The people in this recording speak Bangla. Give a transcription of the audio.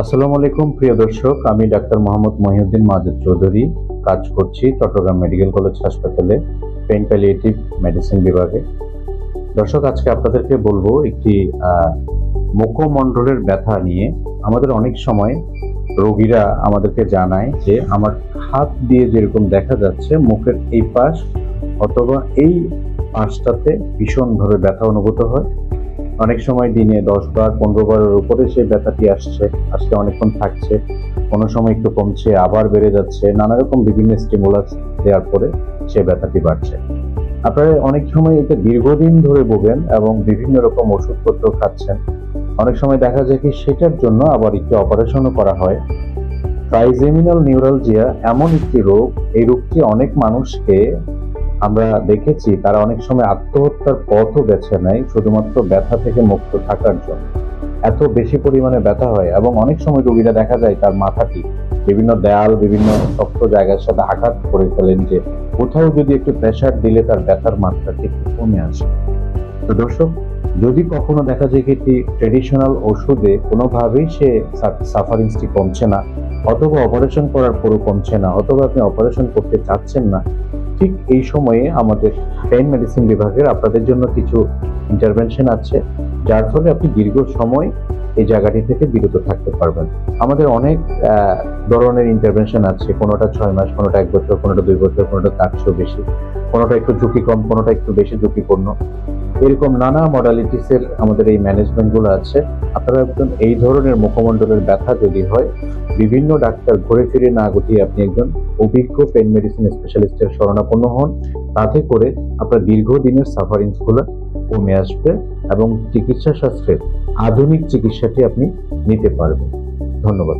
আসসালামু আলাইকুম প্রিয় দর্শক, আমি ডাক্তার মোহাম্মদ মহিউদ্দিন মাজেদ চৌধুরী কাজ করছি চট্টগ্রাম মেডিকেল কলেজ হাসপাতালে পেইন প্যালিয়েটিভ মেডিসিন বিভাগে। দর্শক, আজকে আপনাদেরকে বলবো একটি মুখমণ্ডলের ব্যথা নিয়ে। আমাদের অনেক সময় রোগীরা আমাদেরকে জানায় যে আমার হাত দিয়ে যেরকম দেখা যাচ্ছে মুখের এই পাশ অথবা এই পাশটাতে ভীষণভাবে ব্যথা অনুভূত হয়। অনেক সময় দিনে 10 বার 15 বারের উপরে সেই ব্যথাটি আজকে অনেকক্ষণ থাকছে, কোনো সময় একটু কমছে, আবার বেড়ে যাচ্ছে। নানা রকম বিভিন্ন স্টিমুলাস দেওয়ার পরে সেই ব্যথাটি বাড়ছে। আপনারা অনেক সময় এটা দীর্ঘদিন ধরে ভোগেন এবং বিভিন্ন রকম ওষুধপত্র খাচ্ছেন। অনেক সময় দেখা যায় কি সেটার জন্য আবার একটু অপারেশনও করা হয়। ট্রাইজেমিনাল নিউরালজিয়া এমন একটি রোগ, এই রোগটি অনেক মানুষকে আমরা দেখেছি তারা অনেক সময় আত্মহত্যার পথও বেছে নেয় শুধুমাত্র ব্যথা থেকে মুক্ত থাকার জন্য। এত বেশি পরিমাণে ব্যথা হয় এবং অনেক সময় রোগীরা দেখা যায় তার মাথাটি বিভিন্ন দেয়াল, বিভিন্ন শক্ত জায়গার সাথে আঘাত করে ফেলেন, যে কোথাও যদি একটু প্রেসার দিলে তার ব্যথার মাত্রাটি একটু কমে আসে। তো দর্শক, যদি কখনো দেখা যায় কি ট্রেডিশনাল ওষুধে কোনোভাবেই সে সাফারিংসটি কমছে না, অথবা অপারেশন করার পরও কমছে না, অথবা আপনি অপারেশন করতে চাচ্ছেন না, ঠিক এই সময়ে আমাদের পেইন মেডিসিন বিভাগের আপনাদের জন্য কিছু ইন্টারভেনশন আছে, যার ফলে আপনি দীর্ঘ সময় এই জায়গাটি থেকে বিরত থাকতে পারবেন। আমাদের অনেক ধরনের ইন্টারভেনশন আছে, কোনোটা 6 মাস, কোনোটা 1 বছর, কোনোটা 2 বছর, কোনোটা তার চেয়েও বেশি, কোনোটা একটু ঝুঁকি কম, কোনোটা একটু বেশি ঝুঁকিপূর্ণ। এরকম নানা মডালিটিসের আমাদের এই ম্যানেজমেন্টগুলো আছে। আপনারা একজন এই ধরনের মুখমণ্ডলের ব্যথা যদি হয়, বিভিন্ন ডাক্তার ঘুরে ফিরে না গতিয়ে আপনি একজন অভিজ্ঞ পেইন মেডিসিন স্পেশালিস্টের শরণাপন্ন হন। তাতে করে আপনার দীর্ঘদিনের সাফারিংসগুলো কমে আসবে এবং চিকিৎসা শাস্ত্রের আধুনিক চিকিৎসাটি আপনি নিতে পারবেন। ধন্যবাদ।